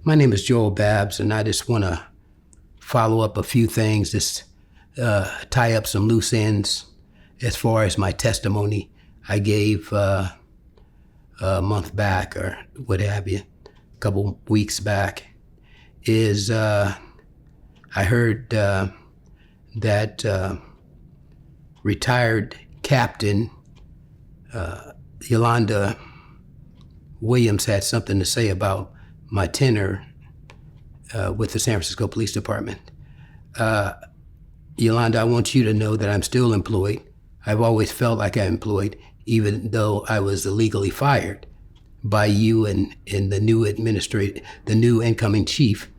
My name is Joel Babbs, and I just want to follow up a few things, just tie up some loose ends as far as my testimony I gave a month back or what have you, a couple weeks back, is I heard that retired Captain Yolanda Williams had something to say about my tenure with the San Francisco Police Department. Yolanda, I want you to know that I'm still employed. I've always felt like I'm employed, even though I was illegally fired by you and the new the new incoming chief,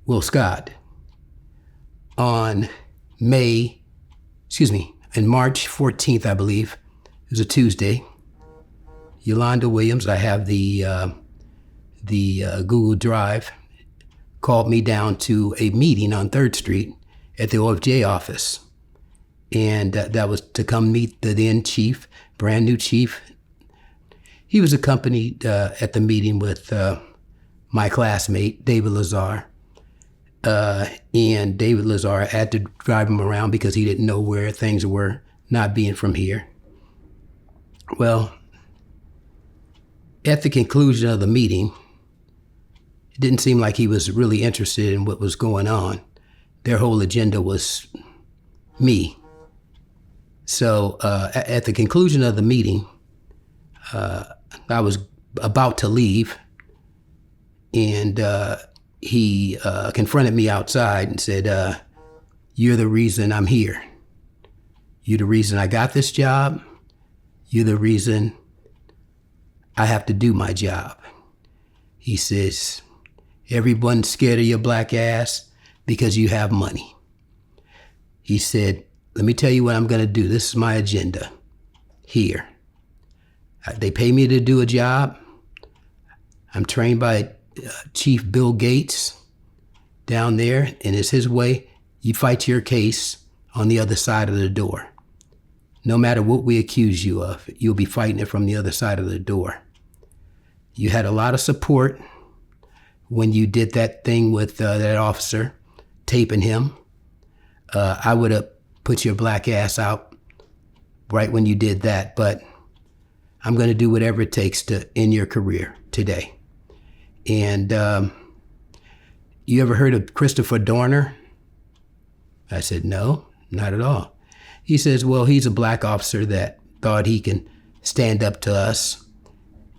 Will Scott. On March 14th, I believe, it was a Tuesday, Yolanda Williams, I have the Google Drive, called me down to a meeting on 3rd Street at the OFJ office. And that was to come meet the then chief, brand new chief. He was accompanied at the meeting with my classmate, David Lazar. And David Lazar had to drive him around because he didn't know where things were, not being from here. Well, at the conclusion of the meeting, it didn't seem like he was really interested in what was going on. Their whole agenda was me. So at the conclusion of the meeting, I was about to leave, and he confronted me outside and said, "You're the reason I'm here. You're the reason I got this job. You're the reason I have to do my job." He says, "Everyone's scared of your black ass because you have money." He said, "Let me tell you what I'm going to do. This is my agenda here. They pay me to do a job. I'm trained by Chief Bill Gates down there, and it's his way. You fight your case on the other side of the door. No matter what we accuse you of, you'll be fighting it from the other side of the door. You had a lot of support when you did that thing with that officer, taping him. I would have put your black ass out right when you did that, but I'm going to do whatever it takes to end your career today." And you ever heard of Christopher Dorner? I said, "No, not at all." He says, "Well, he's a black officer that thought he can stand up to us,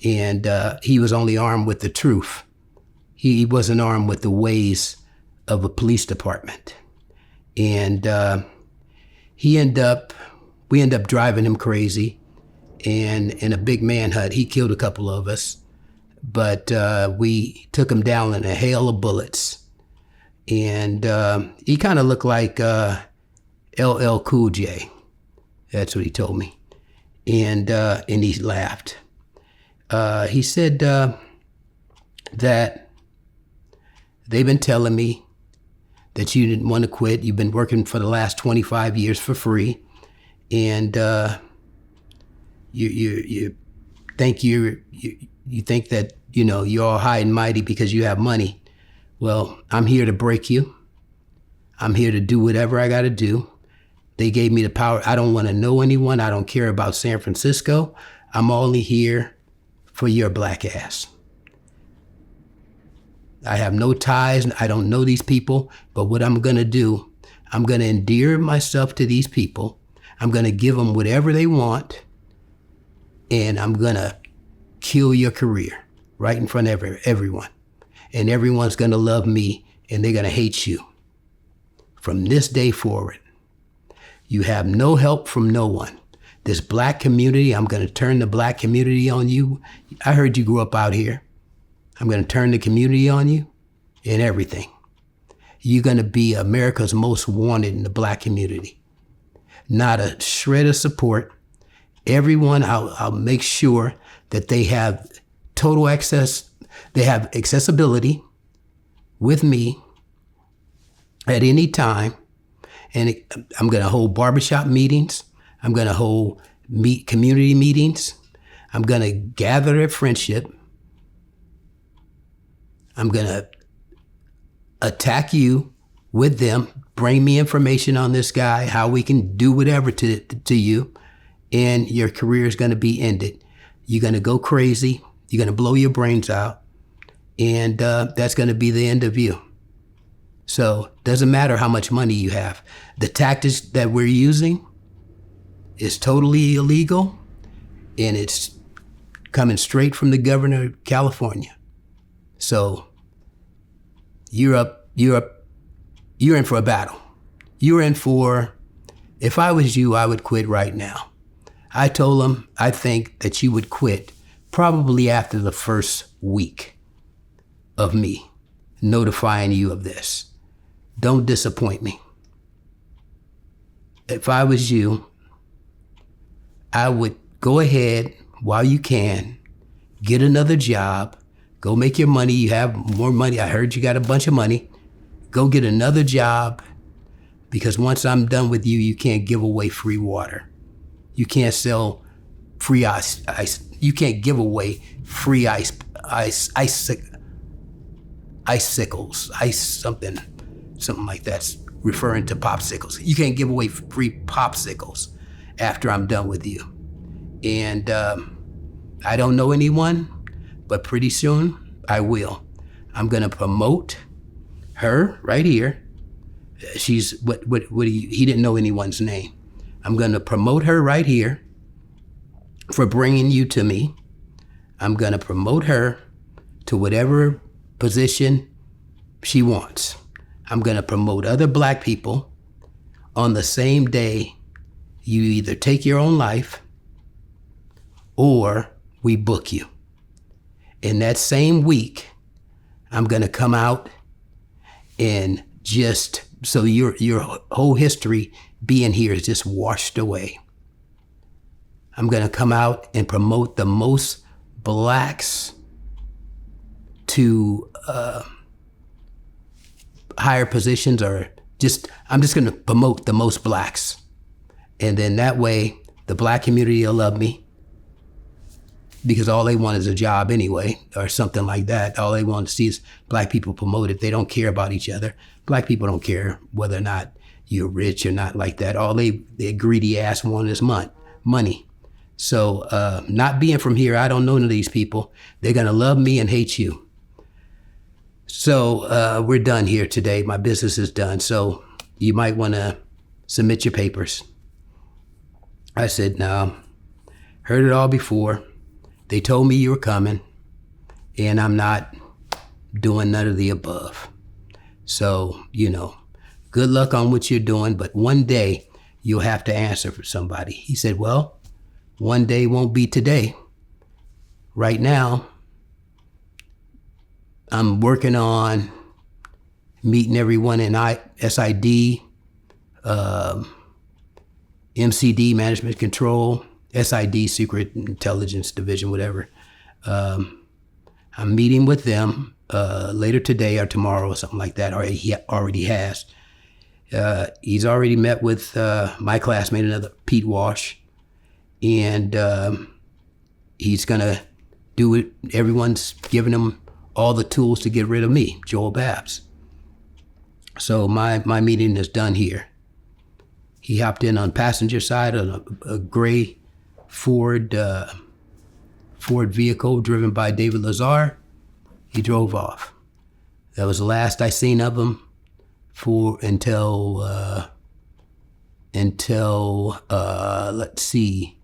and he was only armed with the truth. He wasn't armed with the ways of a police department." And we end up driving him crazy, and in a big manhunt, he killed a couple of us, but we took him down in a hail of bullets. And he kind of looked like LL Cool J. That's what he told me. And he laughed. He said that they've been telling me that you didn't want to quit. You've been working for the last 25 years for free, and you think that you're all high and mighty because you have money. Well, I'm here to break you. I'm here to do whatever I got to do. They gave me the power. I don't want to know anyone. I don't care about San Francisco. I'm only here for your black ass. I have no ties. I don't know these people. But what I'm going to do, I'm going to endear myself to these people. I'm going to give them whatever they want. And I'm going to kill your career right in front of everyone. And everyone's going to love me, and they're going to hate you. From this day forward, you have no help from no one. This black community, I'm going to turn the black community on you. I heard you grew up out here. I'm going to turn the community on you and everything. You're going to be America's most wanted in the black community. Not a shred of support. Everyone, I'll make sure that they have total access. They have accessibility with me at any time. And I'm going to hold barbershop meetings. I'm going to hold community meetings. I'm going to gather their friendship. I'm going to attack you with them, bring me information on this guy, how we can do whatever to you, and your career is going to be ended. You're going to go crazy. You're going to blow your brains out, and that's going to be the end of you. So it doesn't matter how much money you have. The tactics that we're using is totally illegal, and it's coming straight from the governor of California. So you're in for a battle. You're in for, if I was you, I would quit right now. I told him I think that you would quit probably after the first week of me notifying you of this. Don't disappoint me. If I was you, I would go ahead while you can, get another job, go make your money. You have more money. I heard you got a bunch of money. Go get another job, because once I'm done with you, you can't give away free water. You can't sell free ice. You can't give away free icicles, something like that's referring to popsicles. You can't give away free popsicles after I'm done with you. And I don't know anyone, but pretty soon I will. I'm gonna promote her right here. She's he didn't know anyone's name. I'm gonna promote her right here for bringing you to me. I'm gonna promote her to whatever position she wants. I'm gonna promote other black people on the same day. You either take your own life or we book you. In that same week, I'm gonna come out and just, so your whole history being here is just washed away. I'm gonna come out and promote the most blacks to higher positions, or I'm just gonna promote the most blacks. And then that way, the black community will love me, because all they want is a job anyway, or something like that. All they want to see is black people promoted. They don't care about each other. Black people don't care whether or not you're rich or not like that. All their greedy ass want is money. So not being from here, I don't know none of these people. They're gonna love me and hate you. So we're done here today. My business is done. So you might wanna submit your papers. I said, no, heard it all before. They told me you were coming, and I'm not doing none of the above. So, good luck on what you're doing, but one day you'll have to answer for somebody. He said, well, one day won't be today. Right now, I'm working on meeting everyone in SID, MCD, Management Control, SID, Secret Intelligence Division, whatever. I'm meeting with them later today or tomorrow or something like that, or he already has. He's already met with my classmate, another Pete Walsh, and he's gonna do it. Everyone's giving him all the tools to get rid of me, Joel Babbs. So my meeting is done here. He hopped in on passenger side on a gray Ford vehicle driven by David Lazar. He drove off. That was the last I seen of him until let's see,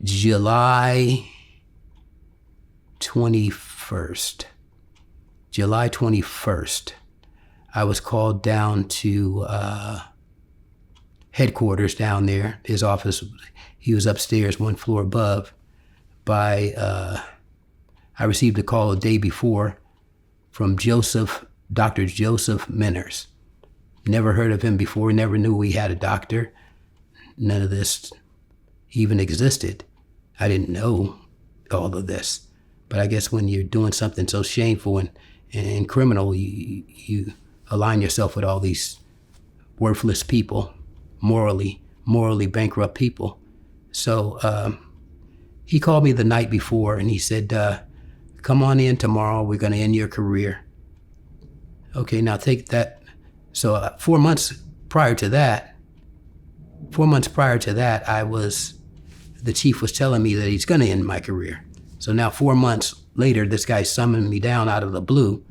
July 21st. July 21st, I was called down to headquarters down there. His office, he was upstairs, one floor above. I received a call a day before from Dr. Joseph Menners. Never heard of him before, never knew we had a doctor. None of this even existed. I didn't know all of this. But I guess when you're doing something so shameful and criminal, you align yourself with all these worthless people, morally bankrupt people. So he called me the night before and he said, come on in tomorrow. We're going to end your career. Okay, now take that. So 4 months prior to that, the chief was telling me that he's going to end my career. So now 4 months later, this guy summoned me down out of the blue.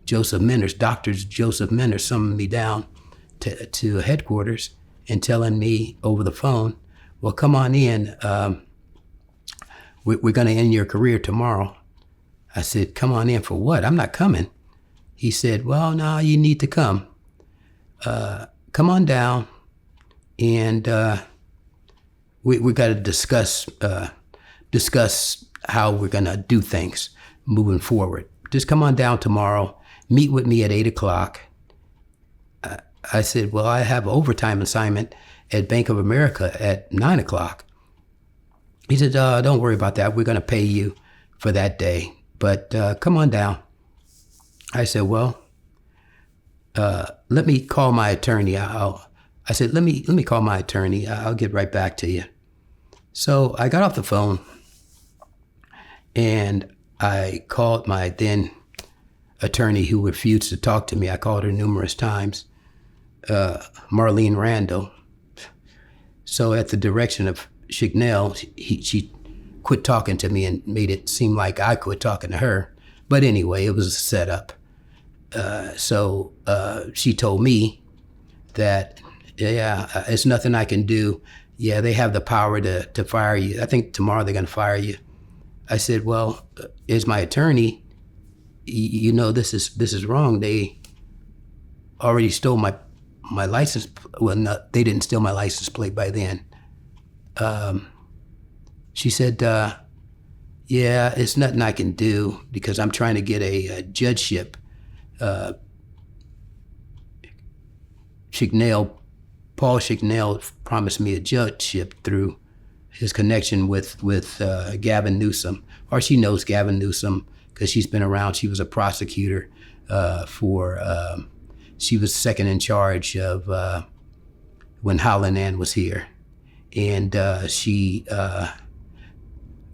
Dr. Joseph Minner summoned me down to headquarters and telling me over the phone, well, come on in. We're going to end your career tomorrow. I said, come on in for what? I'm not coming. He said, well, no, you need to come. Come on down, and we got to discuss how we're going to do things moving forward. Just come on down tomorrow. Meet with me at 8:00. I said, well, I have an overtime assignment at Bank of America at 9:00. He said, don't worry about that. We're going to pay you for that day, but come on down. I said, well, let me call my attorney. I said, let me call my attorney. I'll get right back to you. So I got off the phone and I called my then attorney who refused to talk to me. I called her numerous times, Marlene Randall. So at the direction of Chignell, she quit talking to me and made it seem like I quit talking to her. But anyway, it was a setup. So she told me that, yeah, it's nothing I can do. Yeah, they have the power to fire you. I think tomorrow they're going to fire you. I said, well, as my attorney, you know, this is wrong. They already stole my license. Well, no, they didn't steal my license plate by then. She said, yeah, it's nothing I can do because I'm trying to get a judgeship. Paul Chignell promised me a judgeship through his connection with Gavin Newsom, or she knows Gavin Newsom because she's been around. She was a prosecutor she was second in charge of when Holland Ann was here, and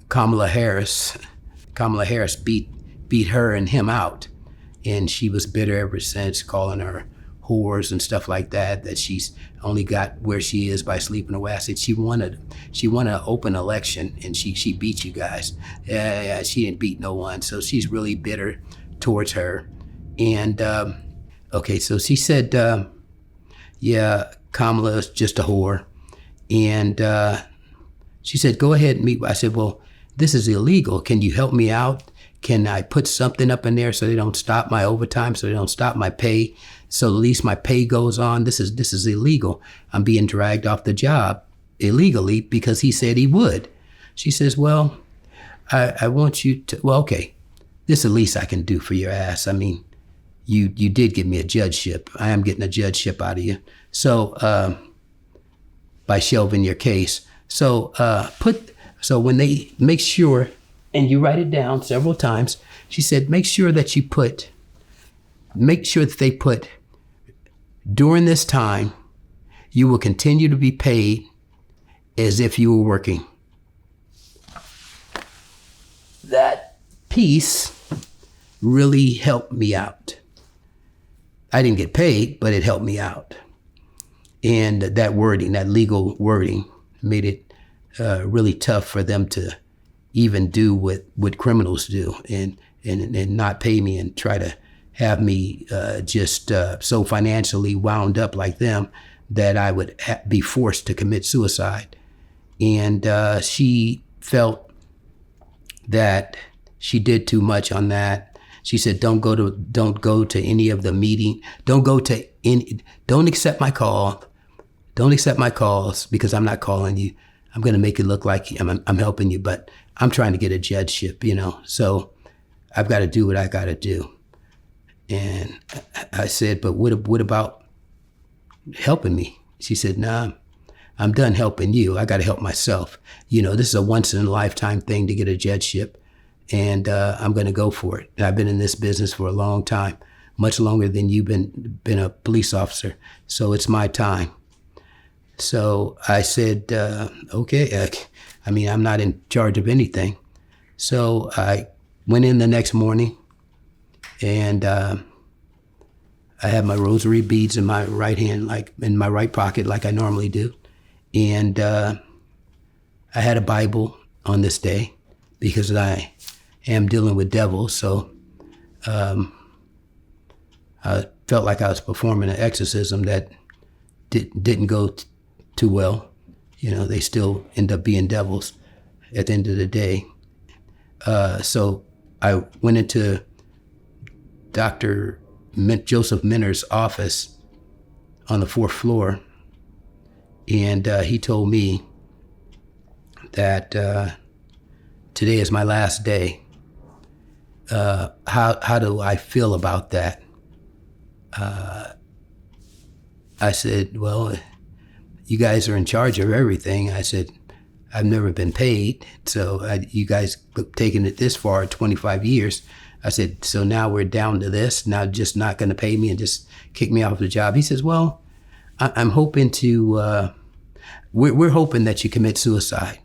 Kamala Harris beat her and him out. And she was bitter ever since, calling her whores and stuff like that, that she's only got where she is by sleeping away. I said, she won an open election and she beat you guys. Yeah, she didn't beat no one. So she's really bitter towards her. And, okay, so she said, yeah, Kamala is just a whore. And she said, go ahead and meet. I said, well, this is illegal. Can you help me out? Can I put something up in there so they don't stop my overtime, so they don't stop my pay, so at least my pay goes on? This is illegal. I'm being dragged off the job illegally because he said he would. She says, well, I want you to, well, okay, this is the least I can do for your ass. I mean, you did give me a judgeship. I am getting a judgeship out of you. So by shelving your case. So when they make sure, and you write it down several times, she said, make sure that they put, during this time, you will continue to be paid as if you were working. That piece really helped me out. I didn't get paid, but it helped me out. And that wording, that legal wording, made it really tough for them to even do what criminals do and not pay me and try to have me just so financially wound up like them that I would be forced to commit suicide. And she felt that she did too much on that. She said, don't go to any of the meeting. Don't accept my call. Don't accept my calls because I'm not calling you. I'm going to make it look like I'm helping you, but I'm trying to get a judgeship, you know, so I've got to do what I got to do. And I said, but what about helping me? She said, nah, I'm done helping you. I got to help myself. You know, this is a once in a lifetime thing to get a judgeship, and I'm going to go for it. And I've been in this business for a long time, much longer than you've been a police officer. So it's my time. So I said, okay, I mean, I'm not in charge of anything. So I went in the next morning, and I had my rosary beads in my right hand, like in my right pocket, like I normally do. And I had a Bible on this day because I am dealing with devils. So I felt like I was performing an exorcism that didn't go too well. They still end up being devils at the end of the day. So I went into Dr. Joseph Minner's office on the 4th floor, and he told me that today is my last day. How do I feel about that? I said, well, you guys are in charge of everything. I said, I've never been paid, so you guys taken it this far, 25 years. I said, so now we're down to this, now just not going to pay me and just kick me off the job. He says, well, I'm hoping to, we're hoping that you commit suicide.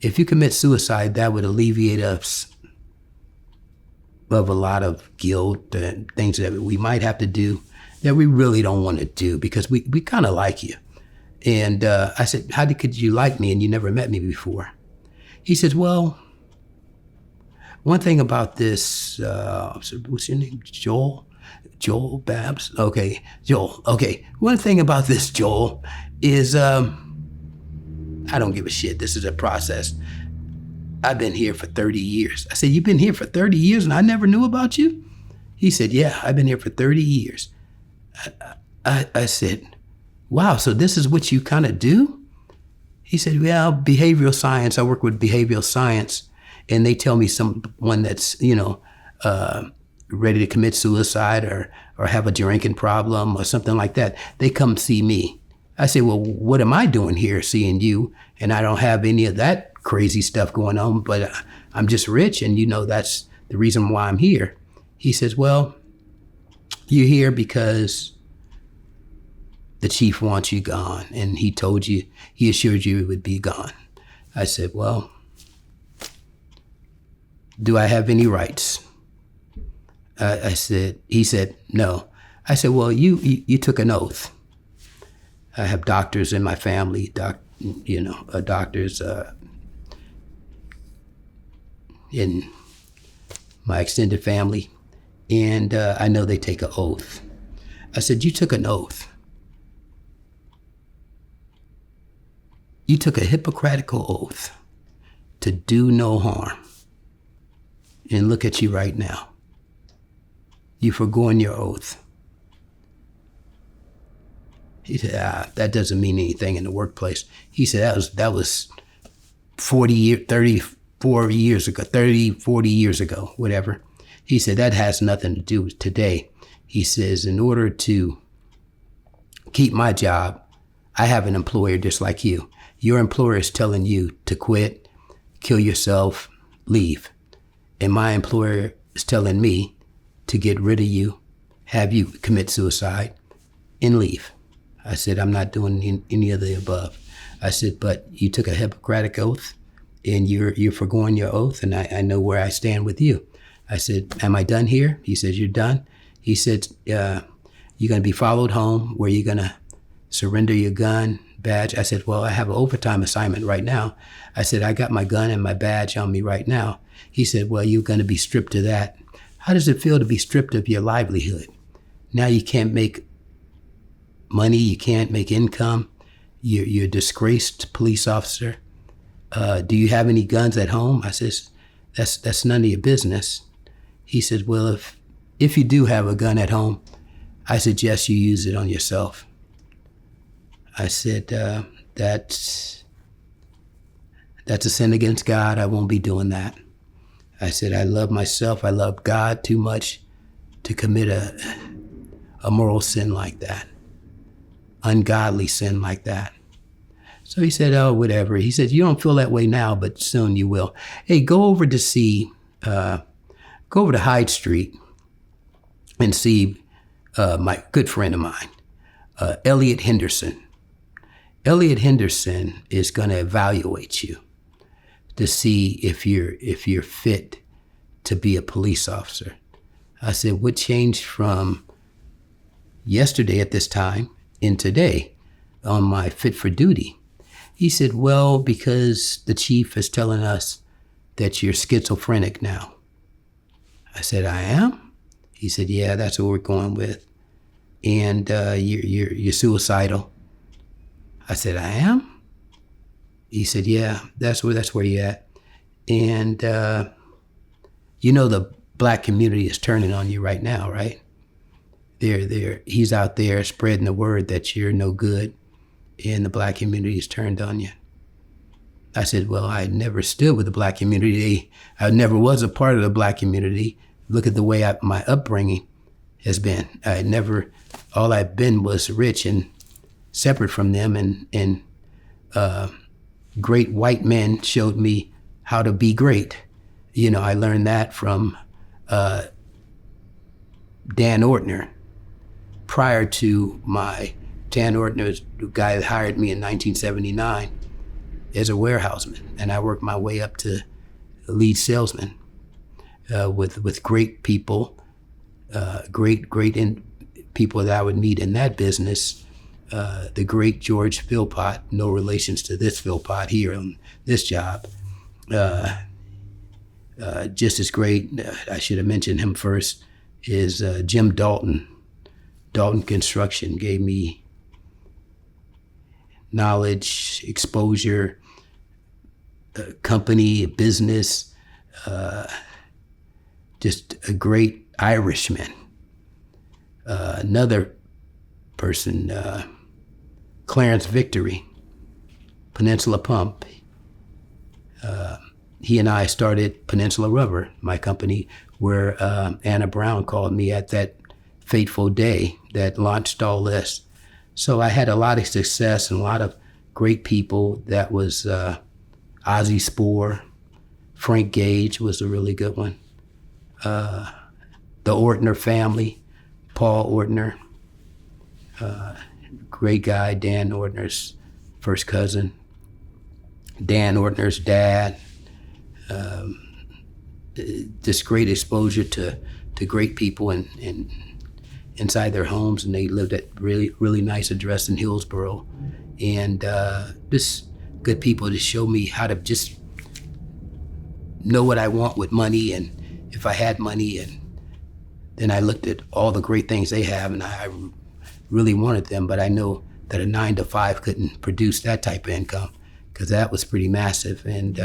If you commit suicide, that would alleviate us of a lot of guilt and things that we might have to do that we really don't want to do because we kind of like you. And I said, how could you like me and you never met me before? He says, well, one thing about this, what's your name? Joel Babbs? Okay, Joel. Okay, one thing about this, Joel, is I don't give a shit. This is a process. I've been here for 30 years. I said, you've been here for 30 years and I never knew about you? He said, yeah, I've been here for 30 years. I said, wow, so this is what you kind of do? He said, well, behavioral science, I work with behavioral science, and they tell me someone that's, ready to commit suicide or have a drinking problem or something like that, they come see me. I said, well, what am I doing here seeing you? And I don't have any of that crazy stuff going on, but I'm just rich, and that's the reason why I'm here. He says, well, you're here because the chief wants you gone, and he assured you it would be gone. I said, well, do I have any rights? He said, no. I said, well, you took an oath. I have doctors in my family, doctors in my extended family, and I know they take an oath. I said, you took an oath. You took a Hippocratical oath to do no harm. And look at you right now. You forgoing your oath. He said, that doesn't mean anything in the workplace. He said, that was 40 years ago, whatever. He said, that has nothing to do with today. He says, in order to keep my job, I have an employer just like you. Your employer is telling you to quit, kill yourself, leave. And my employer is telling me to get rid of you, have you commit suicide, and leave. I said, I'm not doing any of the above. I said, but you took a Hippocratic oath, and you're forgoing your oath, and I know where I stand with you. I said, am I done here? He says, you're done? He said, you're going to be followed home, where you're going to surrender your gun, badge. I said, well, I have an overtime assignment right now. I said, I got my gun and my badge on me right now. He said, well, you're going to be stripped of that. How does it feel to be stripped of your livelihood? Now you can't make money, you can't make income. You're a disgraced police officer. Do you have any guns at home? I says, that's none of your business. He said, well, if you do have a gun at home, I suggest you use it on yourself. I said, that's a sin against God. I won't be doing that. I said, I love myself. I love God too much to commit a moral sin like that, ungodly sin like that. So he said, oh, whatever. He said, you don't feel that way now, but soon you will. Hey, go over to Hyde Street and see my good friend of mine, Elliot Henderson. Elliot Henderson is going to evaluate you. to see if you're fit to be a police officer. I said, what changed from yesterday at this time and today on my fit for duty? He said, well, because the chief is telling us that you're schizophrenic now. I said, I am? He said, yeah, that's what we're going with. And you're suicidal. I said, I am? He said, yeah, that's where you're at. And the black community is turning on you right now, right? He's out there spreading the word that you're no good, and the black community is turned on you. I said, well, I never stood with the black community. I never was a part of the black community. Look at the way my upbringing has been. All I've been was rich and separate from them, and great white men showed me how to be great. I learned that from Dan Ortner. Prior to Dan Ortner was the guy that hired me in 1979 as a warehouseman, and I worked my way up to lead salesman with great people, great people that I would meet in that business. The great George Philpott, no relations to this Philpott here on this job. Just as great, I should have mentioned him first, is Jim Dalton. Dalton Construction gave me knowledge, exposure, company, business, just a great Irishman. Another person, Clarence Victory, Peninsula Pump. He and I started Peninsula Rubber, my company, where Anna Brown called me at that fateful day that launched all this. So I had a lot of success and a lot of great people. That was Ozzie Spoor, Frank Gage was a really good one. The Ortner family, Paul Ortner, great guy, Dan Ortner's first cousin, Dan Ortner's dad. Just great exposure to great people and inside their homes, and they lived at really nice address in Hillsborough, and just good people to show me how to just know what I want with money, and if I had money, and then I looked at all the great things they have, and I really wanted them, but I know that a 9-to-5 couldn't produce that type of income, because that was pretty massive. And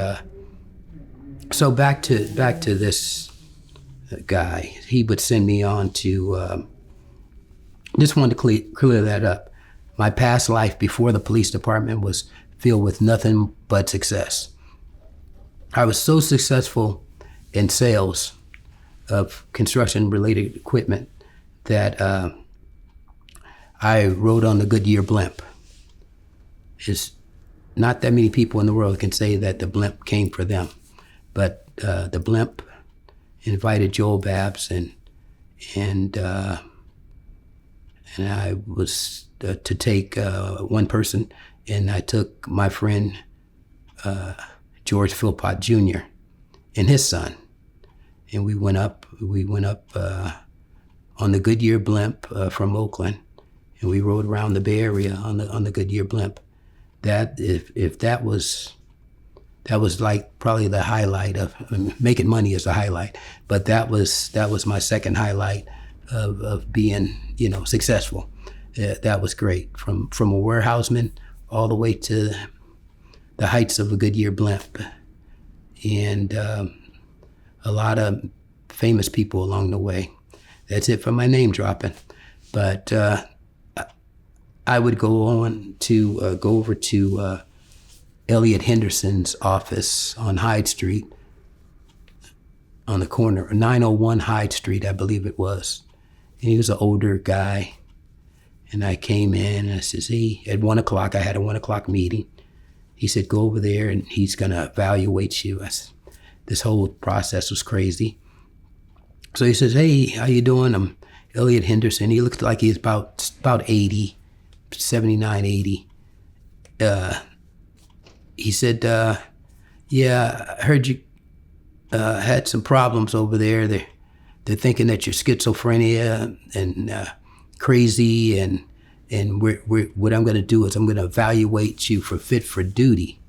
so back to this guy, he would send me on to. Just wanted to clear that up. My past life before the police department was filled with nothing but success. I was so successful in sales of construction-related equipment that I rode on the Goodyear blimp. There's not that many people in the world can say that the blimp came for them, but the blimp invited Joel Babbs, and I was to take one person, and I took my friend George Philpott Jr. and his son, and we went up on the Goodyear blimp from Oakland, and we rode around the Bay Area on the Goodyear blimp. That was like probably the highlight of making money is a highlight, but that was my second highlight of being successful. That was great, from a warehouseman all the way to the heights of a Goodyear blimp, and a lot of famous people along the way. That's it for my name dropping, but I would go over to Elliot Henderson's office on Hyde Street, on the corner, 901 Hyde Street, I believe it was. And he was an older guy. And I came in and I says, hey, at 1 o'clock, I had a 1 o'clock meeting. He said, go over there and he's gonna evaluate you. This whole process was crazy. So he says, hey, how you doing? I'm Elliot Henderson. He looks like he's about 80, 79, 80. He said, Yeah, I heard you had some problems over there. They're thinking that you're schizophrenia and crazy, and what I'm going to do is I'm going to evaluate you for fit for duty.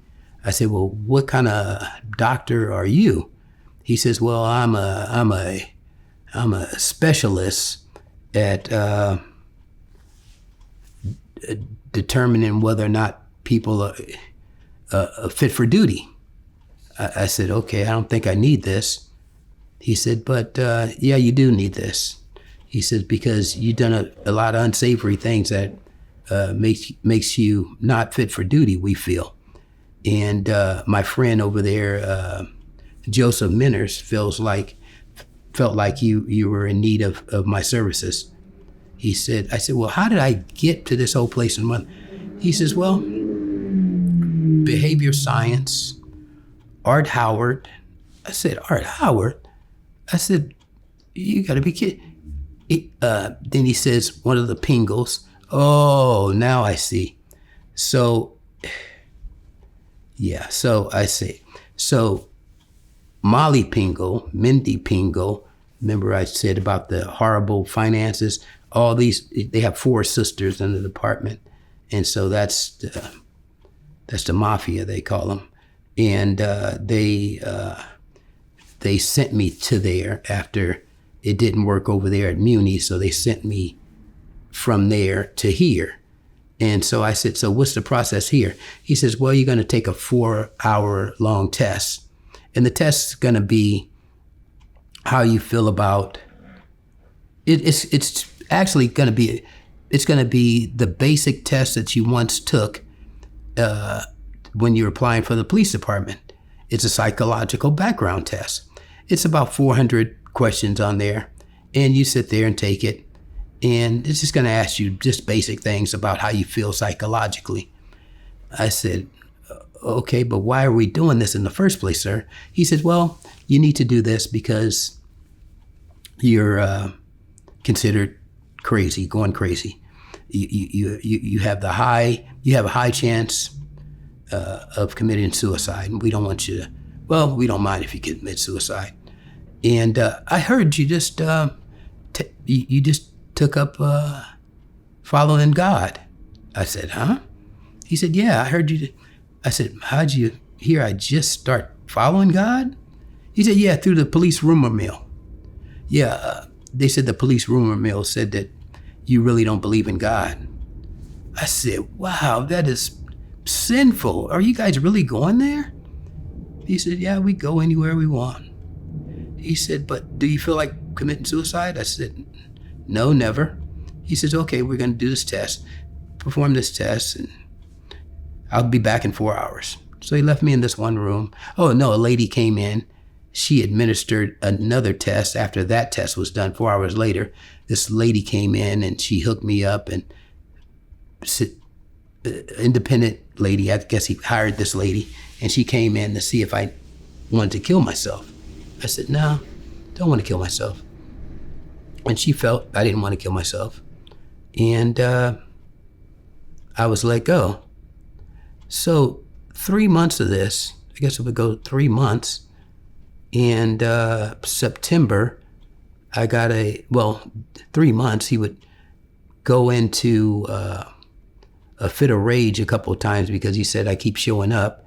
I said, well, what kind of doctor are you? He says, well, I'm a specialist at determining whether or not people are fit for duty. I said, okay, I don't think I need this. He said, but yeah, you do need this. He says, because you've done a lot of unsavory things that makes you not fit for duty, we feel. And my friend over there, Joseph Minners, felt like you were in need of my services. I said, well, how did I get to this whole place in one? He says, well, behavior science, Art Howard. I said, Art Howard? I said, you gotta be kidding. Then he says, one of the Pingles. Oh, now I see. So, yeah, so I see. So Molly Pingle, Mindy Pingle, remember I said about the horrible finances, all these, they have 4 sisters in the department. And so that's the mafia, they call them. And they sent me to there after it didn't work over there at Muni, so they sent me from there to here. And so I said, so what's the process here? He says, well, you're going to take a 4-hour-long test. And the test is going to be how you feel about it. It's actually going to be, it's going to be the basic test that you once took when you're applying for the police department. It's a psychological background test. It's about 400 questions on there, and you sit there and take it, and it's just going to ask you just basic things about how you feel psychologically. I said, okay, but why are we doing this in the first place, sir? He said, well, you need to do this because you're considered crazy, going crazy. You have a high chance of committing suicide, and we don't want you to. Well, we don't mind if you commit suicide. And I heard you just you just took up following God. I said, huh? He said, yeah, I heard you. I said, how'd you hear I just start following God? He said, yeah, through the police rumor mill. Yeah, they said the police rumor mill said that you really don't believe in God. I said, wow, that is sinful. Are you guys really going there? He said, yeah, we go anywhere we want. He said, but do you feel like committing suicide? I said, no, never. He says, okay, we're going to do this test, perform this test, and I'll be back in 4 hours. So he left me in this one room. Oh, no, a lady came in. She administered another test. After that test was done, 4 hours later, this lady came in and she hooked me up, and independent lady, I guess he hired this lady, and she came in to see if I wanted to kill myself. I said, no, don't want to kill myself. And she felt I didn't want to kill myself. And I was let go. So 3 months of this, I guess it would go 3 months. And September, I got 3 months, he would go into a fit of rage a couple of times because he said I keep showing up.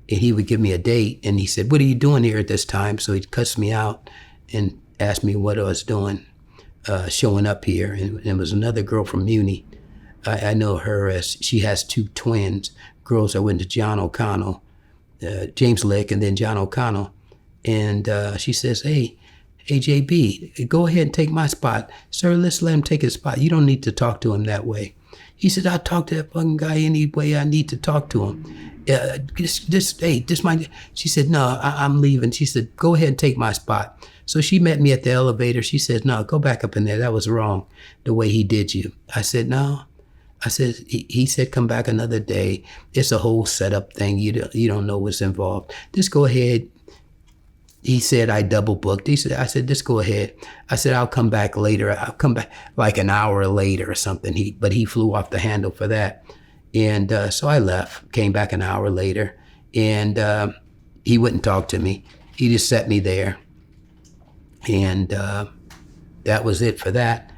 And he would give me a date, and he said, what are you doing here at this time? So he cussed me out and asked me what I was doing, showing up here. And it was another girl from Muni. I know her as she has 2 twins, girls that went to John O'Connell, James Lick, and then John O'Connell. And she says, hey, JB, go ahead and take my spot. Sir, let's let him take his spot. You don't need to talk to him that way. He said, I'll talk to that fucking guy any way I need to talk to him. She said, no, I'm leaving. She said, go ahead and take my spot. So she met me at the elevator. She said, no, go back up in there. That was wrong, the way he did you. I said, no. I said, he said, come back another day. It's a whole setup thing. You don't know what's involved. Just go ahead. He said, I double booked. I said, just go ahead. I said, I'll come back later. I'll come back like an hour later or something. But he flew off the handle for that. And so I left, came back an hour later. And he wouldn't talk to me. He just set me there. And that was it for that.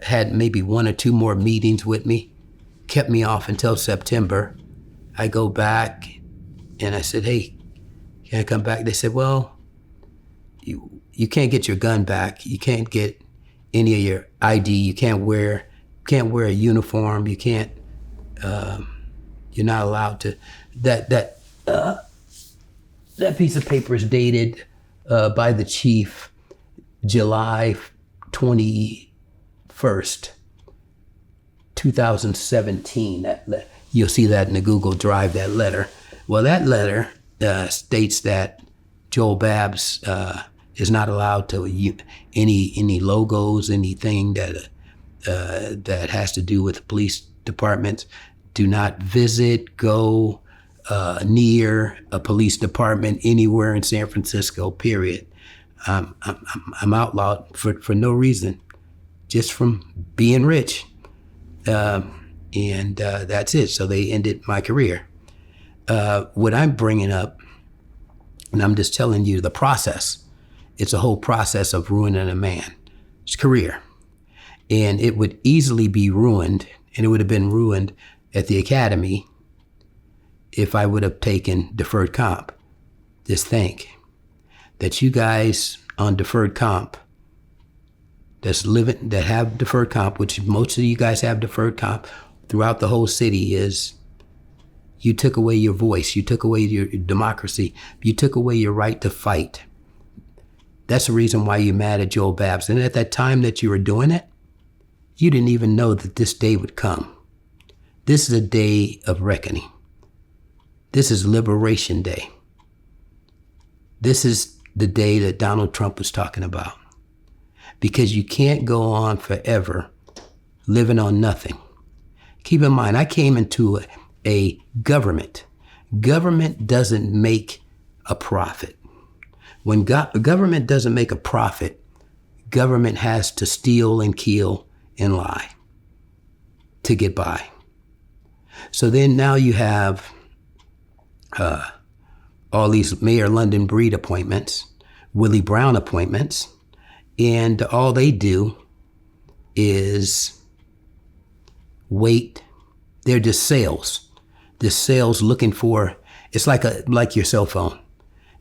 Had maybe 1 or 2 more meetings with me, kept me off until September. I go back and I said, hey, can I come back? They said, well, you can't get your gun back. You can't get any of your ID. You can't wear a uniform. You can't, you're not allowed to. That piece of paper is dated by the chief July 21st, 2017. You'll see that in the Google Drive, that letter. Well, that letter states that Joel Babbs is not allowed to any logos, anything that has to do with the police departments. Do not visit, go near a police department anywhere in San Francisco. Period. I'm outlawed for no reason, just from being rich, and that's it. So they ended my career. What I'm bringing up, and I'm just telling you the process. It's a whole process of ruining a man's career, and it would easily be ruined, and it would have been ruined at the academy if I would have taken deferred comp. Just think that you guys on deferred comp that have deferred comp, which most of you guys have deferred comp throughout the whole city, is you took away your voice, you took away your democracy, you took away your right to fight. That's the reason why you're mad at Joel Babbs. And at that time that you were doing it, you didn't even know that this day would come. This is a day of reckoning. This is Liberation Day. This is the day that Donald Trump was talking about. Because you can't go on forever living on nothing. Keep in mind, I came into a government. Government doesn't make a profit. When government doesn't make a profit, government has to steal and kill and lie to get by. So then now you have all these Mayor London Breed appointments, Willie Brown appointments, and all they do is wait. They're just sales. Just sales looking for, it's like your cell phone.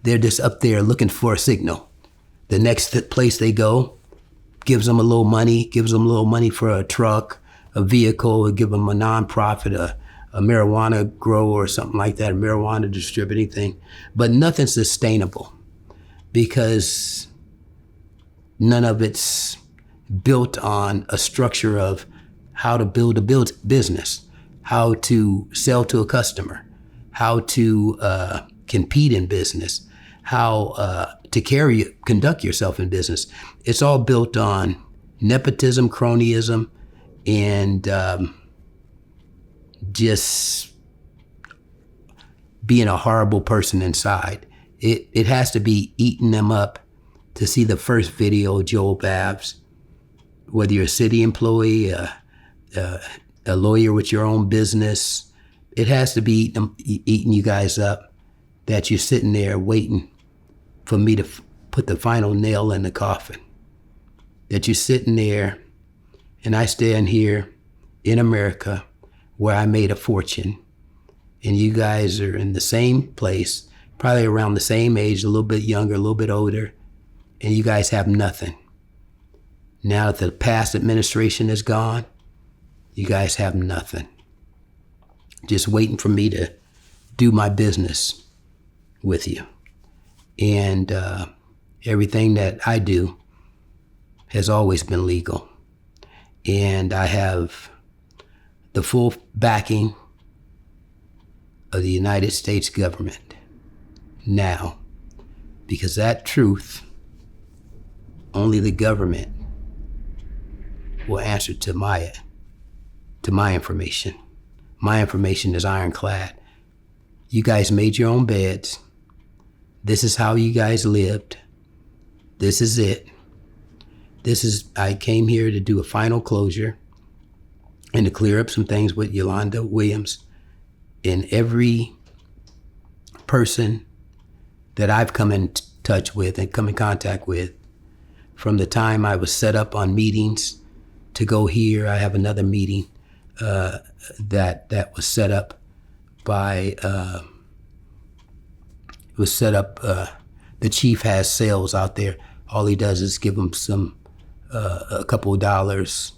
They're just up there looking for a signal. The next place they go gives them a little money for a truck, a vehicle, give them a nonprofit, a marijuana grower or something like that, a marijuana distributing thing. But nothing's sustainable because none of it's built on a structure of how to build a business, how to sell to a customer, how to compete in business, how to conduct yourself in business. It's all built on nepotism, cronyism, and just being a horrible person inside. It has to be eating them up to see the first video of Joel Babbs, whether you're a city employee, a lawyer with your own business. It has to be eating you guys up, that you're sitting there waiting for me to put the final nail in the coffin. That you're sitting there and I stand here in America where I made a fortune, and you guys are in the same place, probably around the same age, a little bit younger, a little bit older, and you guys have nothing. Now that the past administration is gone, you guys have nothing. Just waiting for me to do my business with you. And everything that I do has always been legal. And I have the full backing of the United States government now, because that truth, only the government will answer to my information. My information is ironclad. You guys made your own beds. This is how you guys lived. This is it. I came here to do a final closure and to clear up some things with Yolanda Williams. And every person that I've come in touch with and come in contact with, from the time I was set up on meetings to go here. I have another meeting that was set up by the chief has sales out there. All he does is give them a couple of dollars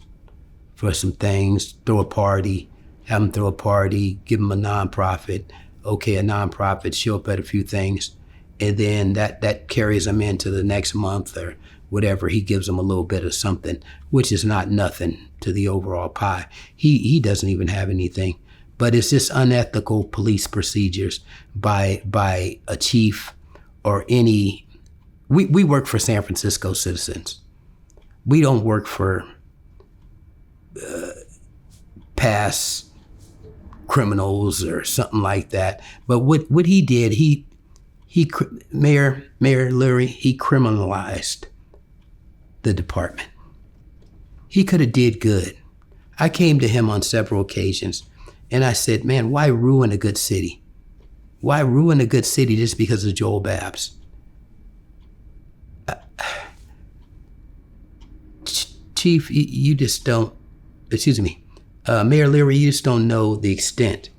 for some things, throw a party, have them throw a party, give them a nonprofit. Okay, a nonprofit, show up at a few things, and then that carries them into the next month or whatever. He gives them a little bit of something, which is not nothing to the overall pie. He doesn't even have anything, but it's just unethical police procedures by a chief or any. We work for San Francisco citizens. We don't work for past criminals or something like that. But what he did, Mayor Lurie, he criminalized the department. He could have did good. I came to him on several occasions and I said, man, why ruin a good city? Why ruin a good city just because of Joel Babbs? Chief, you just don't, Mayor Leary, you just don't know the extent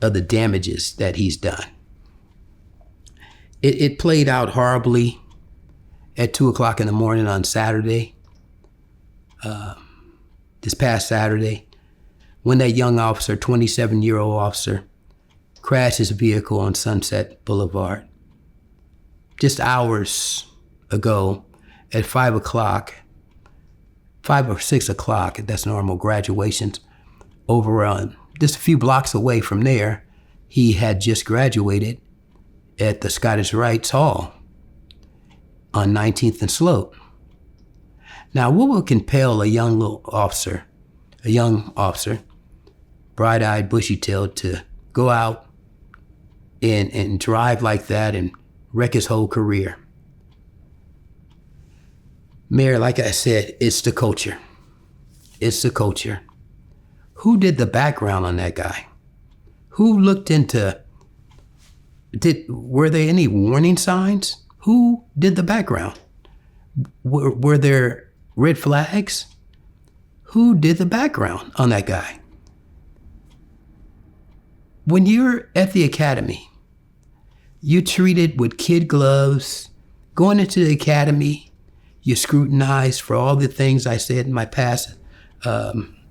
of the damages that he's done. It played out horribly at 2:00 in the morning on Saturday, this past Saturday, when that young officer, 27-year-old officer, crashed his vehicle on Sunset Boulevard. Just hours ago at 5 or 6 o'clock, that's normal graduations, over on just a few blocks away from there, he had just graduated at the Scottish Rites Hall on 19th and Sloat. Now, what would compel a young officer, bright-eyed, bushy-tailed, to go out and drive like that and wreck his whole career? Mayor, like I said, it's the culture. It's the culture. Who did the background on that guy? Who looked into, were there any warning signs? Who did the background? Were there red flags? Who did the background on that guy? When you're at the academy, you're treated with kid gloves. Going into the academy, you're scrutinized for all the things I said in my past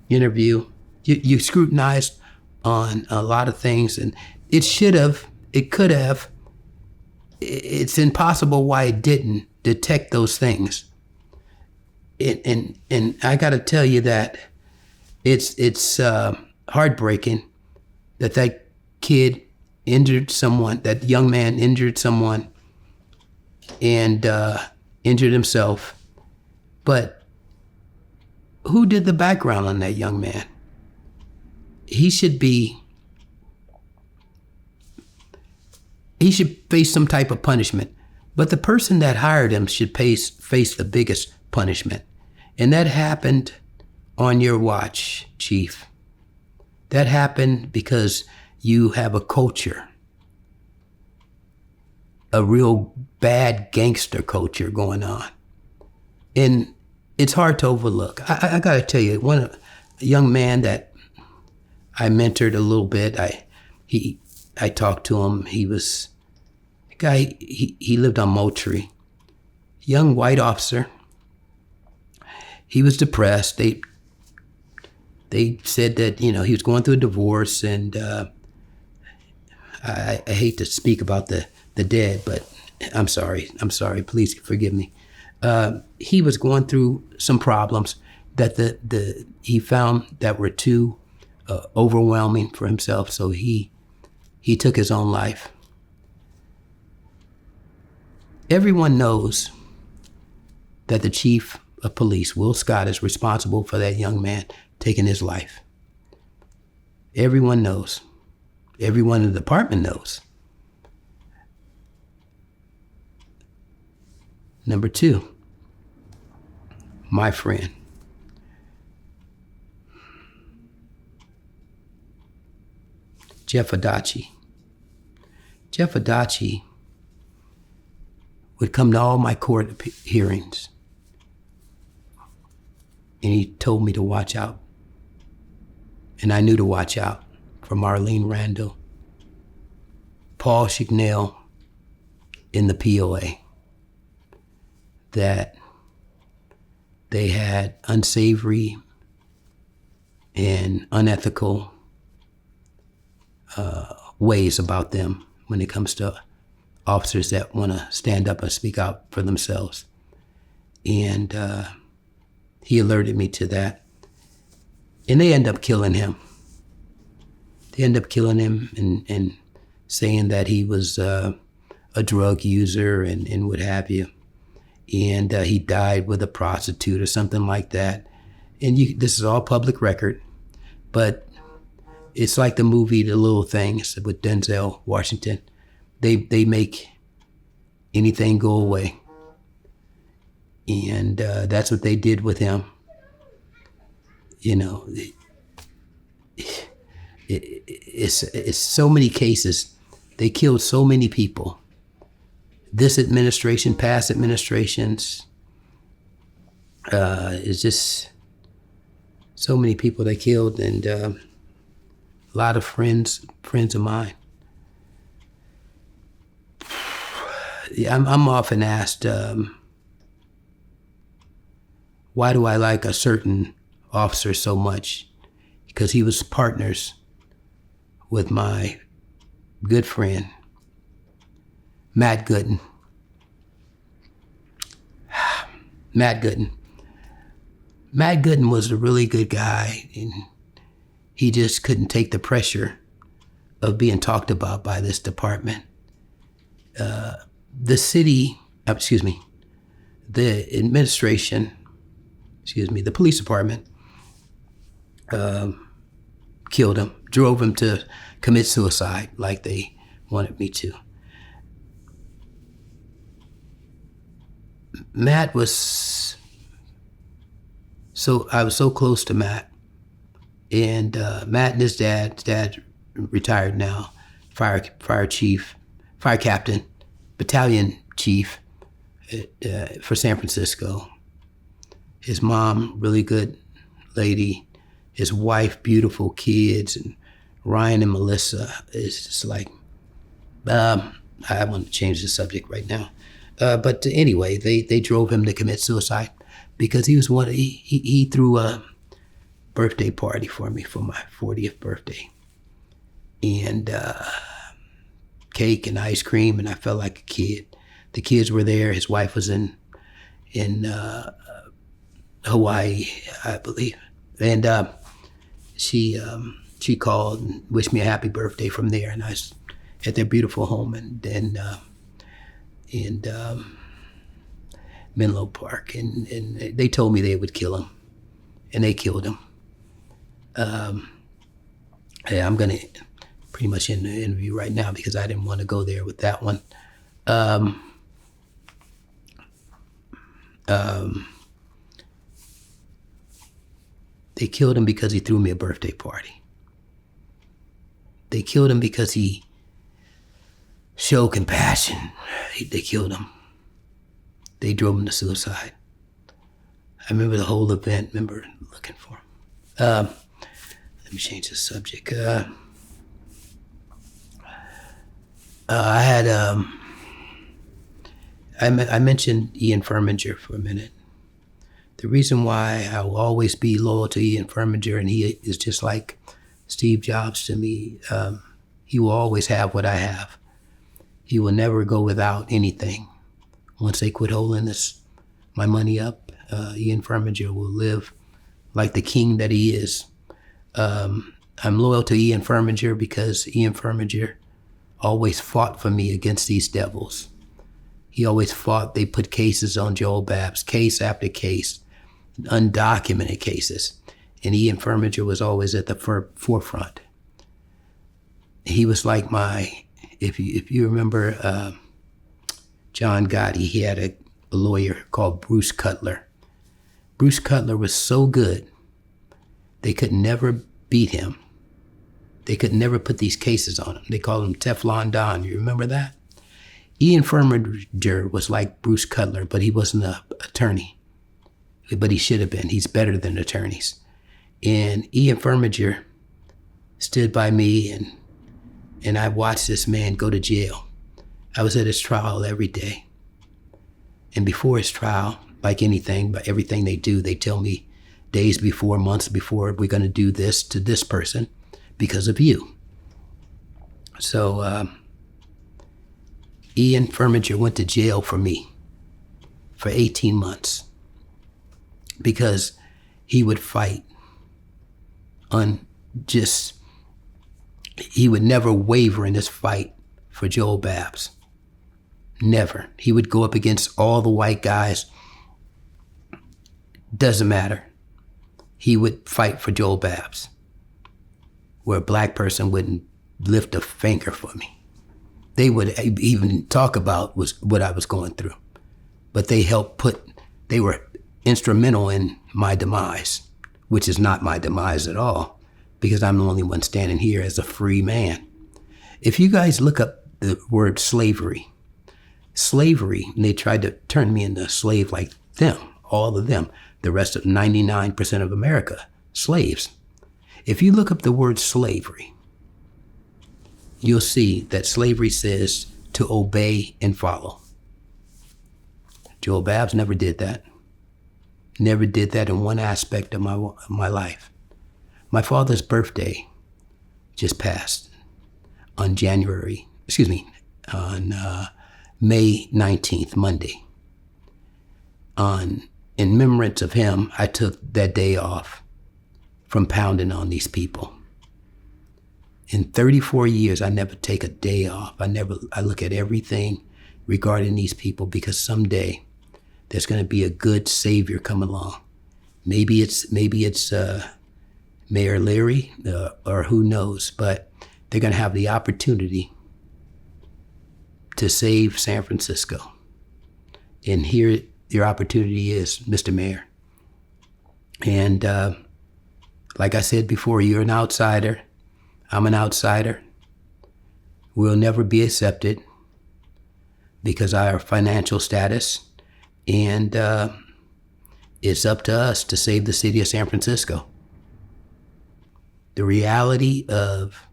interview. You're scrutinized on a lot of things, and it could have. It's impossible why it didn't detect those things. And I got to tell you that it's heartbreaking that kid injured someone, that young man injured someone, and injured himself. But who did the background on that young man? He should face some type of punishment. But the person that hired him should face the biggest punishment. And that happened on your watch, Chief. That happened because you have a culture, a real bad gangster culture going on. And it's hard to overlook. I got to tell you, a young man that I mentored a little bit, I talked to him. He was a guy, he lived on Moultrie. Young white officer. He was depressed. They said that, he was going through a divorce, and I hate to speak about the dead, but I'm sorry. Please forgive me. He was going through some problems that he found that were too overwhelming for himself, so he took his own life. Everyone knows that the chief of police, Will Scott, is responsible for that young man taking his life. Everyone knows. Everyone in the department knows. Number two, my friend. Jeff Adachi. Jeff Adachi would come to all my court hearings. And he told me to watch out. And I knew to watch out for Marlene Randall, Paul Chignell in the POA, that they had unsavory and unethical ways about them when it comes to officers that want to stand up and speak out for themselves. And he alerted me to that. And they end up killing him. They end up killing him and saying that he was a drug user and what have you. And he died with a prostitute or something like that. And this is all public record, but it's like the movie The Little Things with Denzel Washington. They make anything go away. And that's what they did with him. You know, it's so many cases. They killed so many people. This administration, past administrations, it's just so many people they killed, and a lot of friends of mine. Yeah, I'm often asked, why do I like a certain officer so much? Because he was partners with my good friend, Matt Gooden. Matt Gooden. Matt Gooden was a really good guy, and he just couldn't take the pressure of being talked about by this department. The administration, the police department killed him, drove him to commit suicide like they wanted me to. I was so close to Matt, and Matt and his dad retired now, fire captain, battalion chief for San Francisco. His mom, really good lady. His wife, beautiful kids, and Ryan and Melissa. It's just like, I want to change the subject right now. But anyway, they drove him to commit suicide because he was he threw a birthday party for me for my 40th birthday. And cake and ice cream, and I felt like a kid. The kids were there. His wife was in Hawaii, I believe. And she called and wished me a happy birthday from there. And I was at their beautiful home in Menlo Park. And they told me they would kill him. And they killed him. Yeah, I'm going to pretty much end the interview right now because I didn't want to go there with that one. They killed him because he threw me a birthday party. They killed him because he showed compassion. They killed him. They drove him to suicide. I remember the whole event, looking for him. Let me change the subject. I had, I mentioned Ian Furminger for a minute. The reason why I will always be loyal to Ian Furminger, and he is just like Steve Jobs to me, he will always have what I have. He will never go without anything. Once they quit holding my money up, Ian Furminger will live like the king that he is. I'm loyal to Ian Furminger because Ian Furminger always fought for me against these devils. He always fought. They put cases on Joel Babbs, case after case, undocumented cases. And Ian Furminger was always at the forefront. He was like if you remember John Gotti, he had a lawyer called Bruce Cutler. Bruce Cutler was so good, they could never beat him. They could never put these cases on him. They called him Teflon Don. You remember that? Ian Firminger was like Bruce Cutler, but he wasn't an attorney. But he should have been. He's better than attorneys. And Ian Firminger stood by me, and I watched this man go to jail. I was at his trial every day. And before his trial, like anything, but everything they do, they tell me days before, months before, we're going to do this to this person because of you. So Ian Firminger went to jail for me for 18 months because he would fight he would never waver in this fight for Joel Babbs. Never. He would go up against all the white guys. Doesn't matter. He would fight for Joel Babbs, where a black person wouldn't lift a finger for me. They would even talk about what I was going through, but they were instrumental in my demise, which is not my demise at all, because I'm the only one standing here as a free man. If you guys look up the word slavery, and they tried to turn me into a slave like them, all of them, the rest of 99% of America, slaves. If you look up the word slavery, you'll see that slavery says to obey and follow. Joel Babbs never did that. Never did that in one aspect of my life. My father's birthday just passed on May 19th, Monday. In remembrance of him, I took that day off from pounding on these people. In 34 years, I never take a day off. I look at everything regarding these people because someday there's going to be a good savior come along. Maybe it's Mayor Leary or who knows, but they're going to have the opportunity to save San Francisco. And here your opportunity is, Mr. Mayor. And like I said before, you're an outsider. I'm an outsider. We'll never be accepted because of our financial status. And it's up to us to save the city of San Francisco. The reality of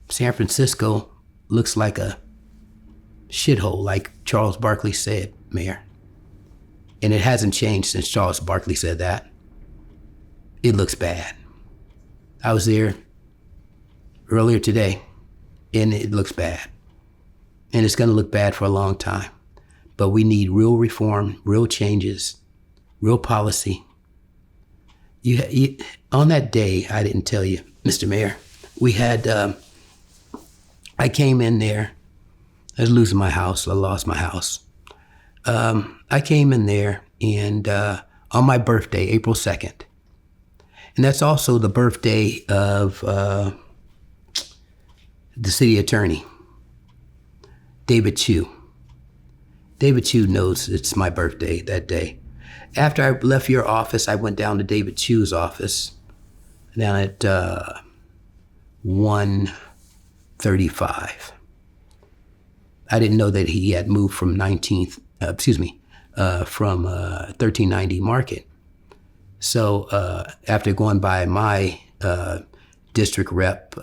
San Francisco looks like a shithole, like Charles Barkley said, Mayor. And it hasn't changed since Charles Barkley said that. It looks bad. I was there earlier today, and it looks bad. And it's going to look bad for a long time. But we need real reform, real changes, real policy. On that day, I didn't tell you, Mr. Mayor, we had, I came in there. I was losing my house. I lost my house. I came in there and on my birthday, April 2nd. And that's also the birthday of the city attorney, David Chu. David Chu knows it's my birthday that day. After I left your office, I went down to David Chu's office down at 135. I didn't know that he had moved from 1390 Market. So after going by my district rep,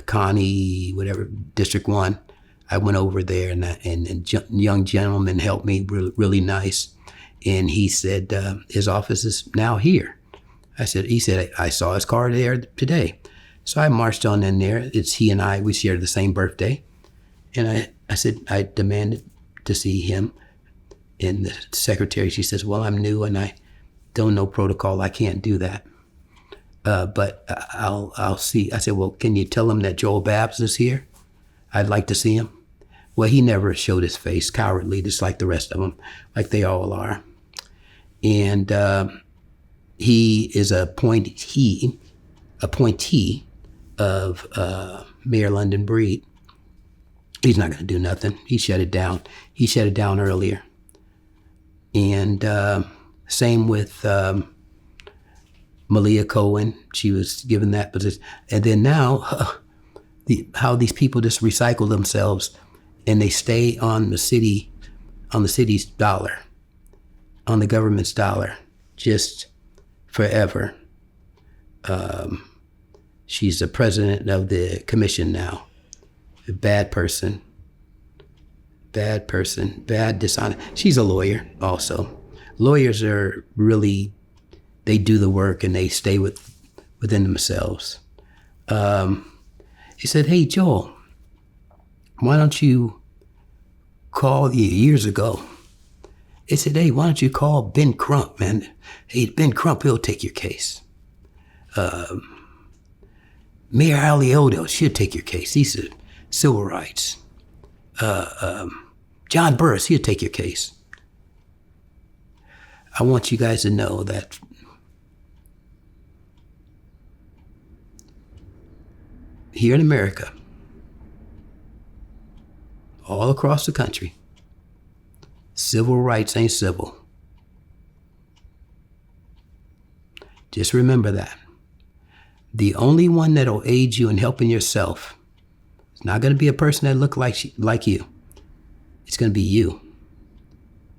Connie, whatever, District 1, I went over there and a young gentleman helped me, really nice. And he said, his office is now here. He said, I saw his car there today. So I marched on in there. It's he and I, we share the same birthday. And I said, I demanded to see him. And the secretary, she says, well, I'm new and I don't know protocol. I can't do that. But I'll see. I said, well, can you tell him that Joel Babbs is here? I'd like to see him. Well, he never showed his face, cowardly, just like the rest of them, like they all are. And he is an appointee of Mayor London Breed. He's not going to do nothing. He shut it down. He shut it down earlier. And same with Malia Cohen. She was given that position. And then now, how these people just recycle themselves. and they stay on the city's dollar, on the government's dollar, just forever. She's the president of the commission now. A bad person, bad dishonest. She's a lawyer also. Lawyers are really, they do the work and they stay within themselves. He said, hey, Joel, why don't you call years ago? He said, hey, why don't you call Ben Crump, man? Hey, Ben Crump, he'll take your case. Mayor Alioto, she'll take your case. He's a civil rights. John Burris, he'll take your case. I want you guys to know that here in America, all across the country, civil rights ain't civil. Just remember that. The only one that'll aid you in helping yourself is not going to be a person that look like you. It's going to be you.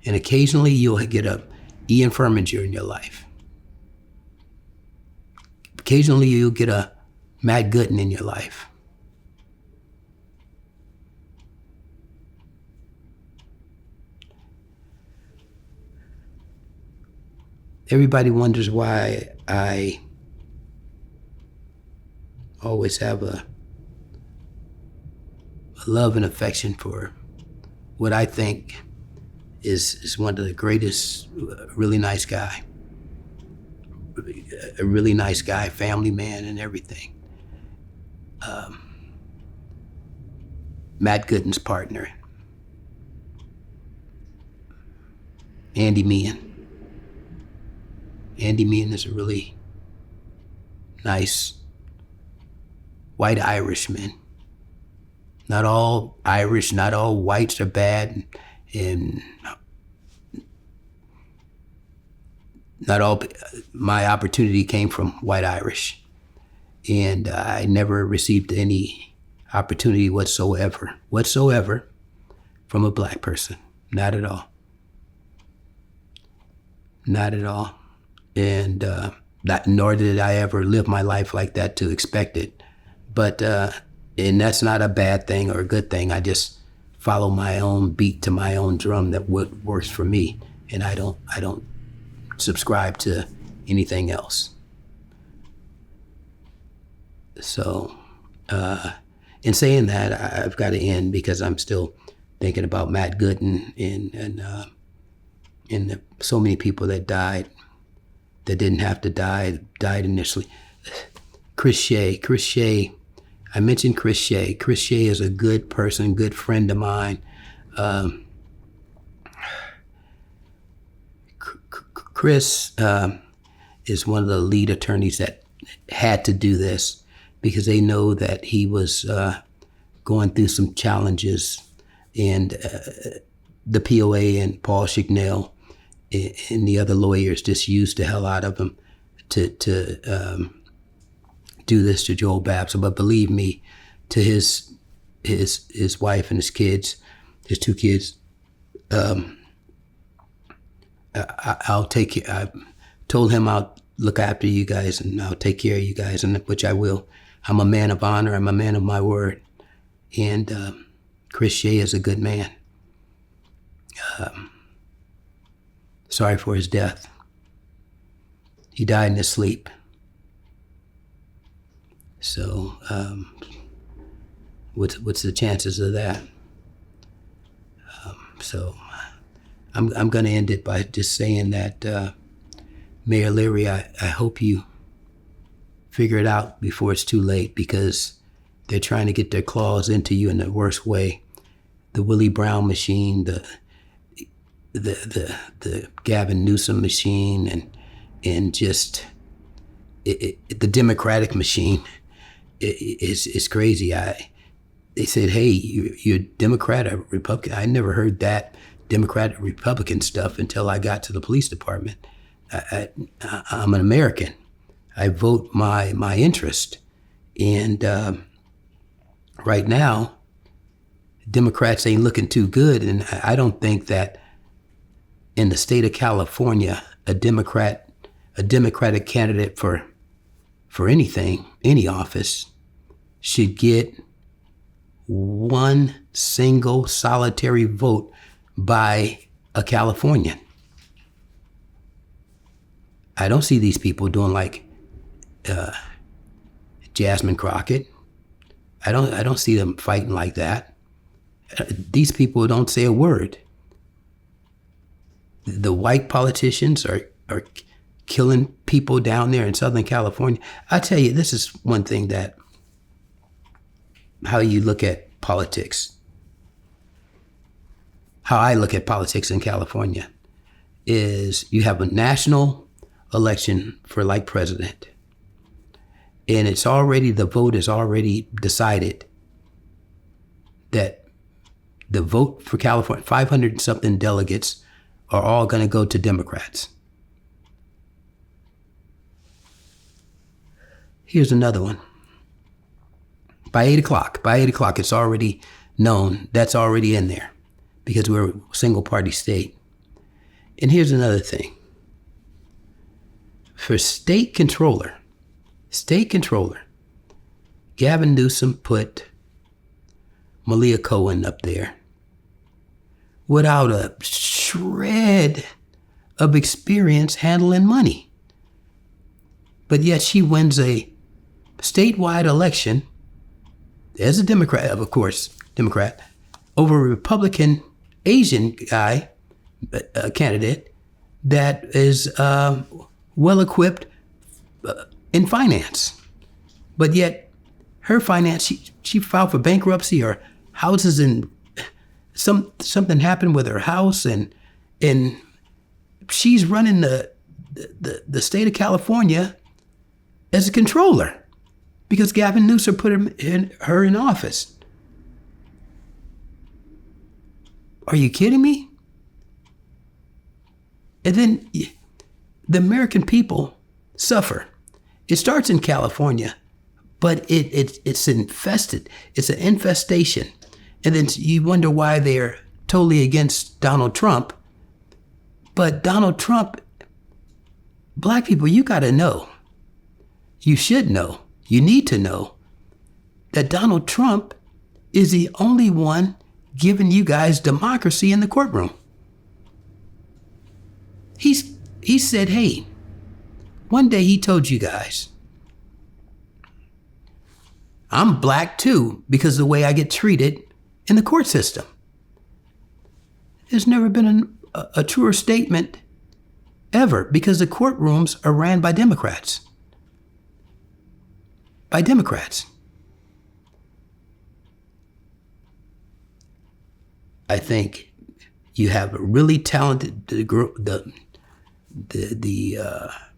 And occasionally you'll get a Ian Furminger in your life. Occasionally you'll get a Matt Gooden in your life. Everybody wonders why I always have a love and affection for what I think is one of the greatest, really nice guy. A really nice guy, family man and everything. Matt Gooden's partner, Andy Meehan. Andy Meehan is a really nice white Irishman. Not all Irish, not all whites are bad, and not all my opportunity came from white Irish. And I never received any opportunity whatsoever from a black person. Not at all. Not at all. And nor did I ever live my life like that to expect it. But, and that's not a bad thing or a good thing. I just follow my own beat to my own drum that what works for me. And I don't subscribe to anything else. So, in saying that, I've got to end because I'm still thinking about Matt Gooden and so many people that died that didn't have to die, died initially. Chris Shea, I mentioned Chris Shea. Chris Shea is a good person, good friend of mine. Chris is one of the lead attorneys that had to do this because they know that he was going through some challenges, and the POA and Paul Schignell and the other lawyers just used the hell out of him to do this to Joel Babbs. But believe me, to his wife and his kids, his two kids, I'll take care. I told him I'll look after you guys and I'll take care of you guys, and which I will. I'm a man of honor. I'm a man of my word. And Chris Shea is a good man. Sorry for his death. He died in his sleep. So, what's the chances of that? So, I'm going to end it by just saying that, Mayor Leary, I hope you figure it out before it's too late, because they're trying to get their claws into you in the worst way. The Willie Brown machine, the Gavin Newsom machine, and just the Democratic machine is crazy. They said, hey, you're a Democrat or Republican. I never heard that Democrat or Republican stuff until I got to the police department. I'm an American. I vote my interest. And right now, Democrats ain't looking too good. And I don't think that in the state of California, a Democratic candidate for anything, any office, should get one single solitary vote by a Californian. I don't see these people doing like Jasmine Crockett. I don't see them fighting like that. These people don't say a word. The white politicians are killing people down there in Southern California. I tell you, this is one thing that how you look at politics, how I look at politics in California is you have a national election for like president. And the vote is already decided that the vote for California, 500 and something delegates are all going to go to Democrats. Here's another one. By 8 o'clock, it's already known. That's already in there because we're a single party state. And here's another thing. For state controller, Gavin Newsom put Malia Cohen up there without a shred of experience handling money. But yet she wins a statewide election as a Democrat, of course, over a Republican Asian guy, candidate that is well equipped in finance. But yet her finance, she filed for bankruptcy, or houses, and something happened with her house, and she's running the state of California as a controller because Gavin Newsom put her in office. Are you kidding me? And then the American people suffer. It starts in California, but it's infested. It's an infestation. And then you wonder why they're totally against Donald Trump. But Donald Trump, black people, you got to know. You should know. You need to know that Donald Trump is the only one giving you guys democracy in the courtroom. He said, hey, one day he told you guys, I'm black too because of the way I get treated in the court system. There's never been a truer statement ever because the courtrooms are ran by Democrats. By Democrats. I think you have a really talented the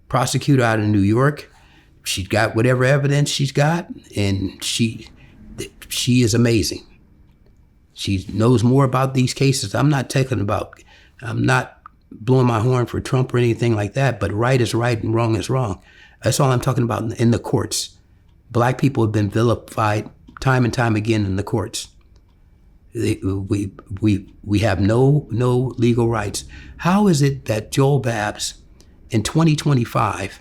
prosecutor out of New York. She's got whatever evidence she's got, and she is amazing. She knows more about these cases. I'm not blowing my horn for Trump or anything like that, but right is right and wrong is wrong. That's all I'm talking about in the courts. Black people have been vilified time and time again in the courts. We have no legal rights. How is it that Joel Babbs in 2025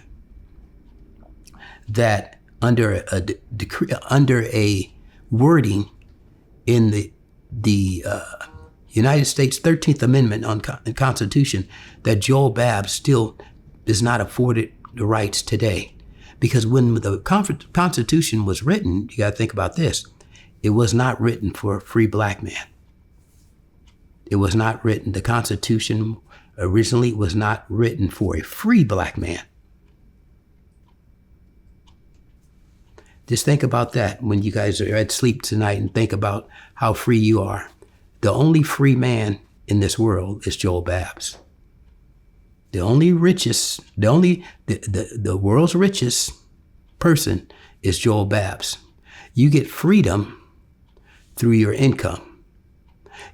that under a decree, under a wording in the United States 13th Amendment on the Constitution, that Joel Babbs still is not afforded the rights today? Because when the Constitution was written, you got to think about this. It was not written for a free black man. It was not written. The Constitution originally was not written for a free black man. Just think about that when you guys are at sleep tonight and think about how free you are. The only free man in this world is Joel Babbs. The only richest, the world's richest person is Joel Babbs. You get freedom through your income.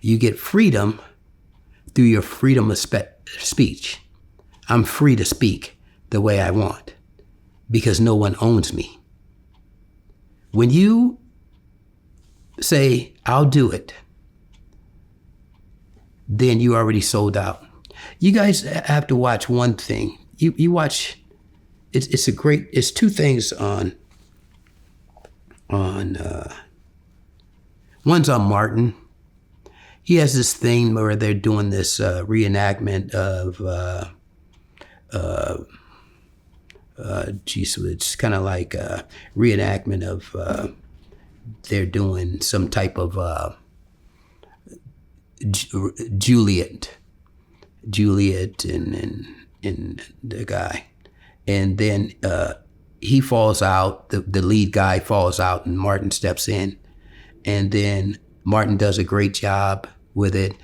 You get freedom through your freedom of speech. I'm free to speak the way I want because no one owns me. When you say, I'll do it, then you already sold out. You guys have to watch one thing. You watch. It's a great. It's two things on. One's on Martin. He has this thing where they're doing this reenactment of. It's kind of like a reenactment of. They're doing some type of Juliet and the guy, and then he falls out. The lead guy falls out, and Martin steps in, and then Martin does a great job with it,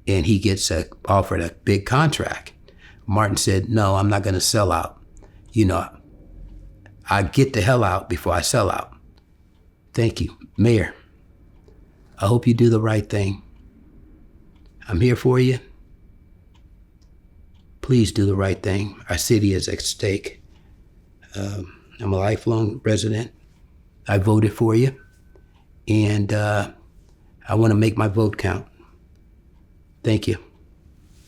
and he gets offered a big contract. Martin said, "No, I'm not going to sell out. I get the hell out before I sell out." Thank you, Mayor. I hope you do the right thing. I'm here for you. Please do the right thing. Our city is at stake. I'm a lifelong resident. I voted for you, and I want to make my vote count. Thank you.